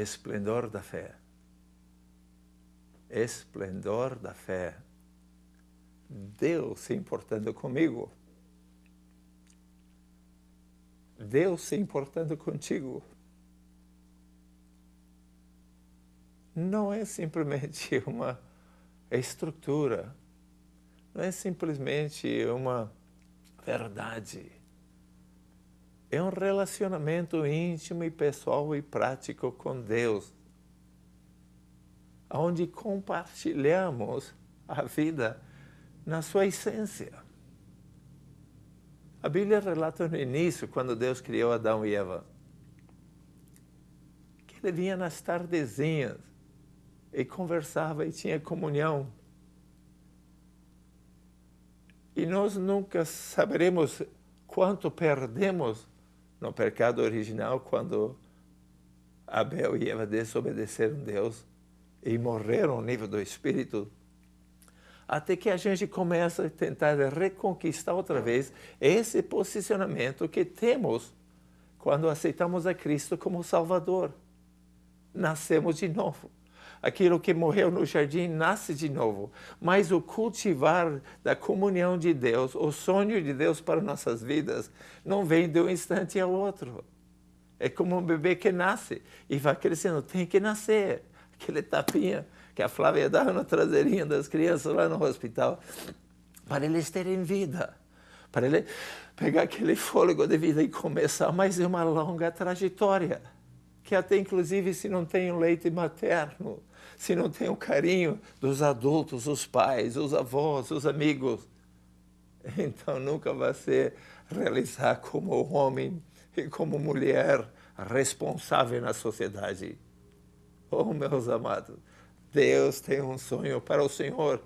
esplendor da fé. Esplendor da fé. Deus se importando comigo. Deus se importando contigo. Não é simplesmente uma estrutura. Não é simplesmente uma verdade. É um relacionamento íntimo e pessoal e prático com Deus, onde compartilhamos a vida na sua essência. A Bíblia relata no início, quando Deus criou Adão e Eva, que ele vinha nas tardezinhas e conversava e tinha comunhão. E nós nunca saberemos quanto perdemos no pecado original quando Abel e Eva desobedeceram a Deus e morreram ao nível do Espírito. Até que a gente começa a tentar reconquistar outra vez esse posicionamento que temos quando aceitamos a Cristo como Salvador. Nascemos de novo. Aquilo que morreu no jardim nasce de novo. Mas o cultivar da comunhão de Deus, o sonho de Deus para nossas vidas, não vem de um instante ao outro. É como um bebê que nasce e vai crescendo. Tem que nascer. Aquele tapinha que a Flávia dava na traseirinha das crianças lá no hospital, para eles terem vida. Para ele pegar aquele fôlego de vida e começar mais uma longa trajetória. Que até inclusive se não tem o leite materno, se não tem o carinho dos adultos, os pais, os avós, os amigos, então nunca vai se realizar como homem e como mulher responsável na sociedade. Oh, meus amados, Deus tem um sonho para o Senhor.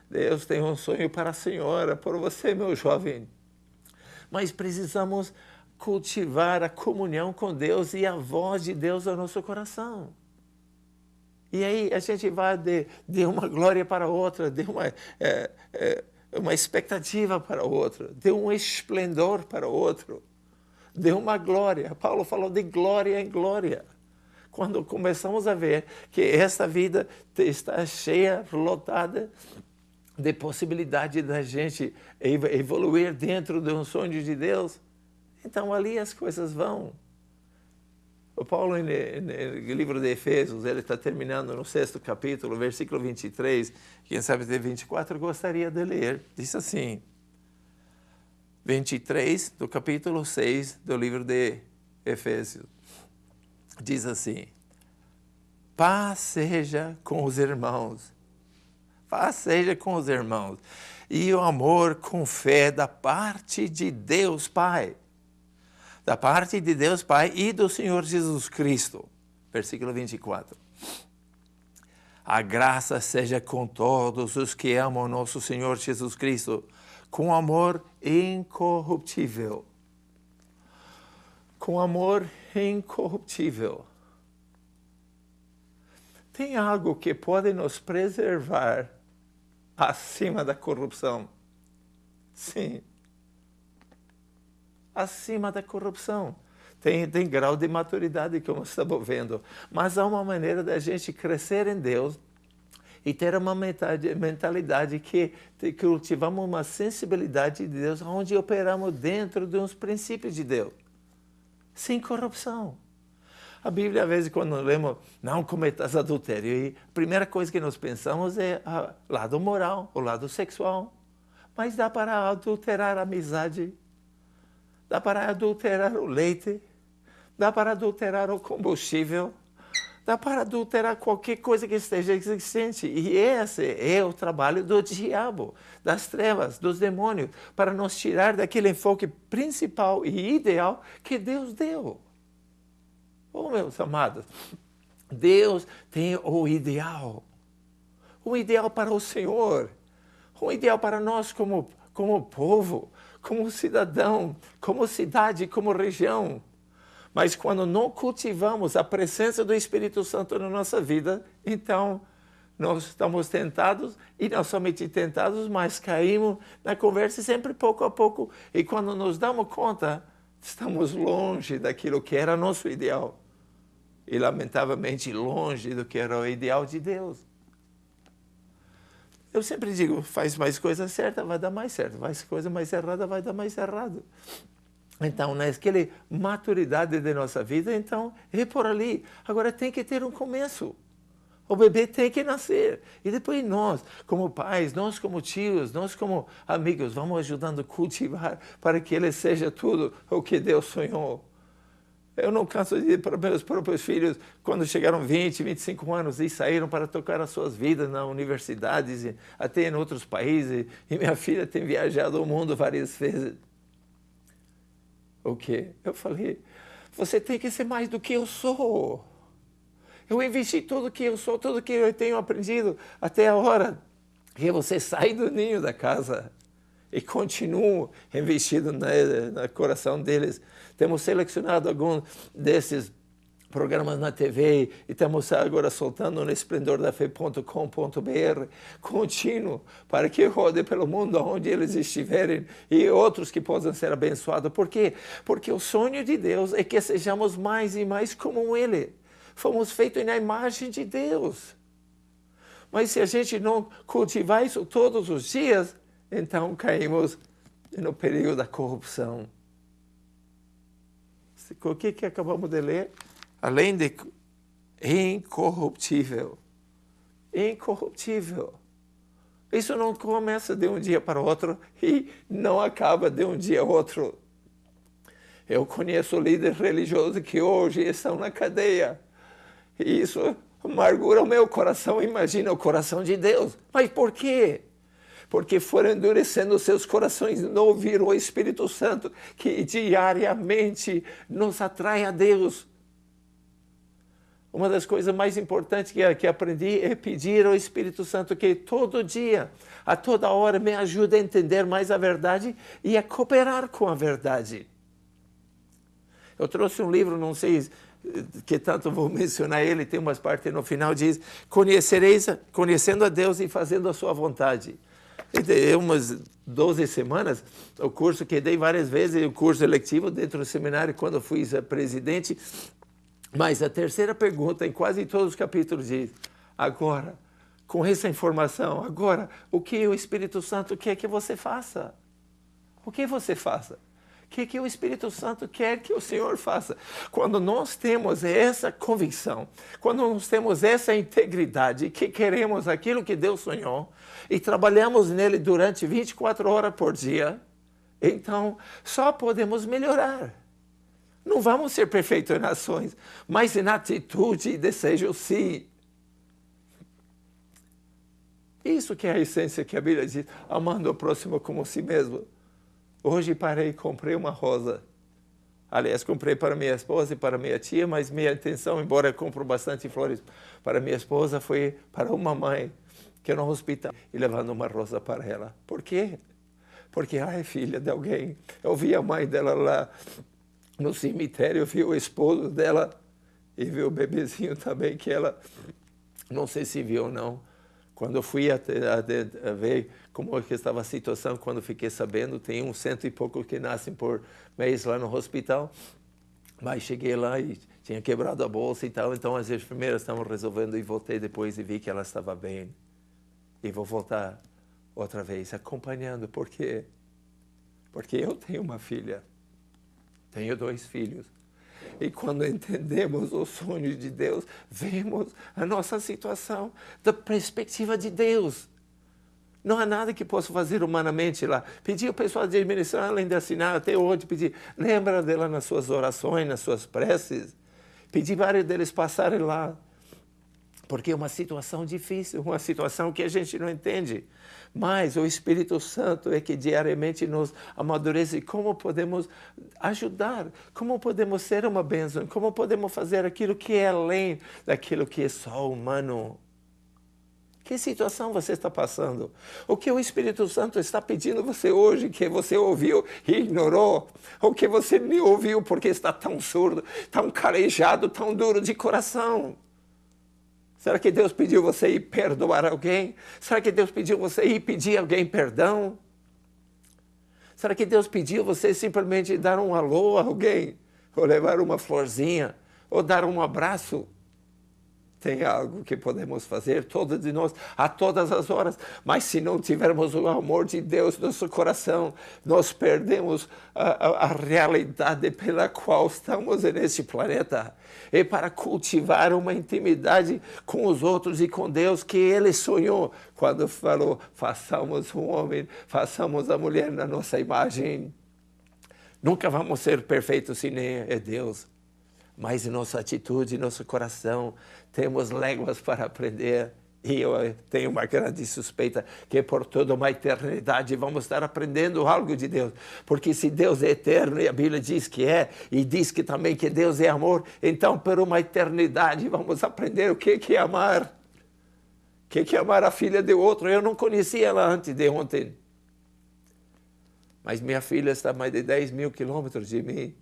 Deus tem um sonho para a senhora, para você, meu jovem. Mas precisamos cultivar a comunhão com Deus e a voz de Deus no nosso coração. E aí a gente vai de uma glória para outra, de uma expectativa para outra, de um esplendor para outro, de uma glória. Paulo falou de glória em glória. Quando começamos a ver que essa vida está cheia, lotada de possibilidade da gente evoluir dentro de um sonho de Deus, então ali as coisas vão. O Paulo, no livro de Efésios, ele está terminando no 6º capítulo, versículo 23, quem sabe até 24, gostaria de ler. Diz assim, 23 do capítulo 6 do livro de Efésios. Diz assim, paz seja com os irmãos. Paz seja com os irmãos. E o amor com fé da parte de Deus Pai. Da parte de Deus Pai e do Senhor Jesus Cristo. Versículo 24. A graça seja com todos os que amam nosso Senhor Jesus Cristo, com amor incorruptível. Com amor incorruptível. Tem algo que pode nos preservar acima da corrupção? Sim. Acima da corrupção. Tem grau de maturidade, como estamos vendo. Mas há uma maneira da gente crescer em Deus e ter uma mentalidade que cultivamos uma sensibilidade de Deus, onde operamos dentro de uns princípios de Deus. Sem corrupção. A Bíblia, às vezes, quando lemos, não cometas adultério, e a primeira coisa que nós pensamos é o lado moral, o lado sexual. Mas dá para adulterar a amizade, dá para adulterar o leite, dá para adulterar o combustível, dá para adulterar qualquer coisa que esteja existente. E esse é o trabalho do diabo, das trevas, dos demônios, para nos tirar daquele enfoque principal e ideal que Deus deu. Oh, meus amados, Deus tem o ideal para o Senhor, o ideal para nós como povo, como cidadão, como cidade, como região. Mas quando não cultivamos a presença do Espírito Santo na nossa vida, então nós estamos tentados, e não somente tentados, mas caímos na conversa sempre pouco a pouco. E quando nos damos conta, estamos longe daquilo que era nosso ideal. e, lamentavelmente, longe do que era o ideal de Deus. Eu sempre digo, faz mais coisa certa, vai dar mais certo. Faz coisa mais errada, vai dar mais errado. Então, naquela maturidade da nossa vida, então, é por ali. Agora, tem que ter um começo. O bebê tem que nascer. E depois nós, como pais, nós como tios, nós como amigos, vamos ajudando a cultivar para que ele seja tudo o que Deus sonhou. Eu não canso de dizer para meus próprios filhos, quando chegaram 20, 25 anos e saíram para tocar as suas vidas nas universidades, e até em outros países, e minha filha tem viajado o mundo várias vezes. O quê? Eu falei, você tem que ser mais do que eu sou. Eu investi tudo que eu sou, tudo que eu tenho aprendido até a hora que você sai do ninho da casa e continua investindo no coração deles. Temos selecionado alguns desses programas na TV e estamos agora soltando no esplendordafé.com.br contínuo para que rode pelo mundo onde eles estiverem e outros que possam ser abençoados. Por quê? Porque o sonho de Deus é que sejamos mais e mais como Ele. Fomos feitos na imagem de Deus. Mas se a gente não cultivar isso todos os dias, então caímos no perigo da corrupção. O que acabamos de ler? Além de incorruptível. Incorruptível. Isso não começa de um dia para o outro e não acaba de um dia para o outro. Eu conheço líderes religiosos que hoje estão na cadeia. E isso amargura o meu coração, imagina o coração de Deus. Mas por quê? Porque foram endurecendo seus corações, não ouviram o Espírito Santo, que diariamente nos atrai a Deus. Uma das coisas mais importantes que aprendi é pedir ao Espírito Santo que todo dia, a toda hora, me ajude a entender mais a verdade e a cooperar com a verdade. Eu trouxe um livro, não sei que tanto vou mencionar ele, tem umas partes no final, diz, conhecendo a Deus e fazendo a sua vontade. E dei umas 12 semanas, o curso que dei várias vezes, o curso eletivo dentro do seminário, quando fui presidente. Mas a terceira pergunta, em quase todos os capítulos, diz, agora, com essa informação, agora, o que o Espírito Santo quer que você faça? O que você faça? O que o Espírito Santo quer que o Senhor faça? Quando nós temos essa convicção, quando nós temos essa integridade, que queremos aquilo que Deus sonhou, e trabalhamos nele durante 24 horas por dia, então só podemos melhorar. Não vamos ser perfeitos em ações, mas em atitude e desejo, sim. Isso que é a essência que a Bíblia diz, amando o próximo como si mesmo. Hoje parei e comprei uma rosa. Aliás, comprei para minha esposa e para minha tia, mas minha intenção, embora eu compro bastante flores para minha esposa, foi para uma mãe que é no hospital e levando uma rosa para ela. Por quê? Porque ela é filha de alguém. Eu vi a mãe dela lá no cemitério, eu vi o esposo dela e vi o bebezinho também, que ela, não sei se viu ou não. Quando eu fui a ver como que estava a situação, quando fiquei sabendo, tem 100 e pouco que nascem por mês lá no hospital. Mas cheguei lá e tinha quebrado a bolsa e tal, então as enfermeiras estavam resolvendo e voltei depois e vi que ela estava bem. E vou voltar outra vez acompanhando. Por quê? Porque eu tenho uma filha, tenho 2 filhos. E quando entendemos o sonho de Deus, vemos a nossa situação da perspectiva de Deus. Não há nada que possa fazer humanamente lá. Pedi ao pessoal de administração, além de assinar, até hoje, pedi, lembra dela nas suas orações, nas suas preces. Pedi vários deles passarem lá. Porque é uma situação difícil, uma situação que a gente não entende. Mas o Espírito Santo é que diariamente nos amadurece como podemos ajudar, como podemos ser uma bênção, como podemos fazer aquilo que é além daquilo que é só humano. Que situação você está passando? O que o Espírito Santo está pedindo você hoje, que você ouviu e ignorou? Ou que você nem ouviu porque está tão surdo, tão calejado, tão duro de coração? Será que Deus pediu você ir perdoar alguém? Será que Deus pediu você ir pedir alguém perdão? Será que Deus pediu você simplesmente dar um alô a alguém? Ou levar uma florzinha? ou dar um abraço. Tem algo que podemos fazer, todos de nós, a todas as horas. Mas se não tivermos o amor de Deus no nosso coração, nós perdemos a realidade pela qual estamos neste planeta. E para cultivar uma intimidade com os outros e com Deus que Ele sonhou quando falou, façamos um homem, façamos a mulher na nossa imagem. Nunca vamos ser perfeitos se nem é Deus. Mas em nossa atitude, em nosso coração, temos léguas para aprender. E eu tenho uma grande suspeita que por toda uma eternidade vamos estar aprendendo algo de Deus. Porque se Deus é eterno, e a Bíblia diz que é, e diz que também que Deus é amor, então por uma eternidade vamos aprender o que é amar. O que é amar a filha de outro. Eu não conhecia ela antes de ontem. Mas minha filha está a mais de 10 mil quilômetros de mim.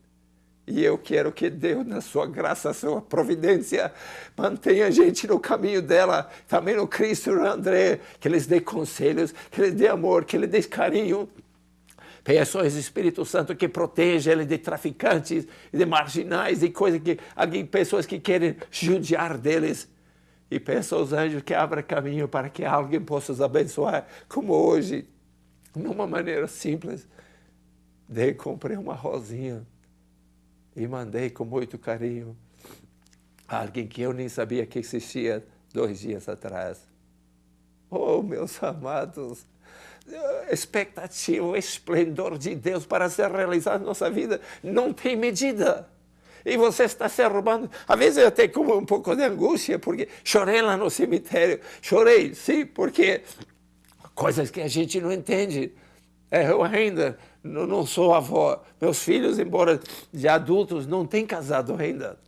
E eu quero que Deus, na sua graça, sua providência, mantenha a gente no caminho dela, também no Cristo e no André, que eles dê conselhos, que eles dê amor, que eles dê carinho. Peço ao Espírito Santo que proteja ele de traficantes, de marginais, de pessoas que querem judiar deles. E peço aos anjos que abram caminho para que alguém possa os abençoar, como hoje, de uma maneira simples. Comprei uma rosinha e mandei com muito carinho a alguém que eu nem sabia que existia 2 dias atrás. Oh, meus amados, expectativa, o esplendor de Deus para ser realizado na nossa vida não tem medida. E você está se roubando. Às vezes eu tenho como um pouco de angústia, porque chorei lá no cemitério. Chorei, sim, porque coisas que a gente não entende. Eu ainda não sou avó. Meus filhos, embora já adultos, não têm casado ainda.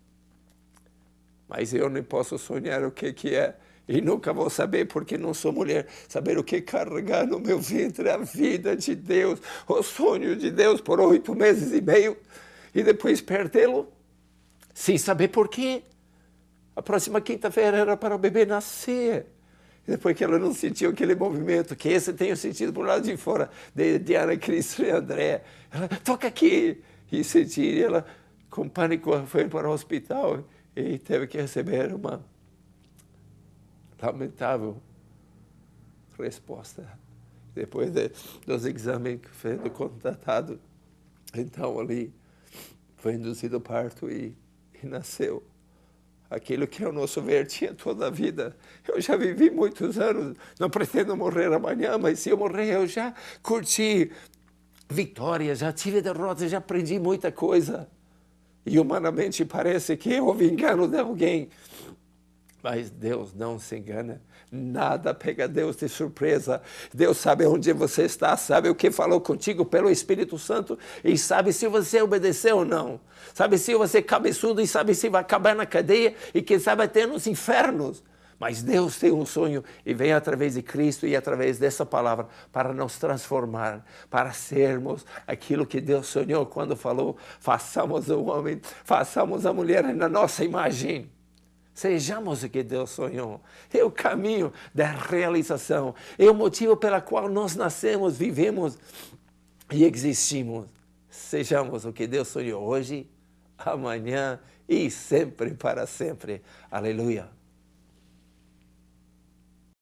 Mas eu nem posso sonhar o que é. E nunca vou saber, porque não sou mulher, saber o que carregar no meu ventre a vida de Deus, o sonho de Deus por 8 meses e meio, e depois perdê-lo, sem saber por quê. A próxima quinta-feira era para o bebê nascer. E depois que ela não sentiu aquele movimento, que esse tenho sentido por lado de fora, de Diana, Cristo e André. Ela, toca aqui! E senti, e ela, com pânico, foi para o hospital e teve que receber uma lamentável resposta. Depois dos exames sendo contatado, então ali foi induzido o parto e nasceu. Aquilo que é o nosso ver tinha toda a vida. Eu já vivi muitos anos, não pretendo morrer amanhã, mas se eu morrer eu já curti vitórias, já tive derrotas, já aprendi muita coisa. E humanamente parece que houve engano de alguém. Mas Deus não se engana. Nada pega Deus de surpresa. Deus sabe onde você está, sabe o que falou contigo pelo Espírito Santo e sabe se você obedeceu ou não. Sabe se você é cabeçudo e sabe se vai acabar na cadeia e quem sabe até nos infernos. Mas Deus tem um sonho e vem através de Cristo e através dessa palavra para nos transformar, para sermos aquilo que Deus sonhou quando falou, façamos o homem, façamos a mulher na nossa imagem. Sejamos o que Deus sonhou. É o caminho da realização. É o motivo pelo qual nós nascemos, vivemos e existimos. Sejamos o que Deus sonhou hoje, amanhã e sempre para sempre. Aleluia.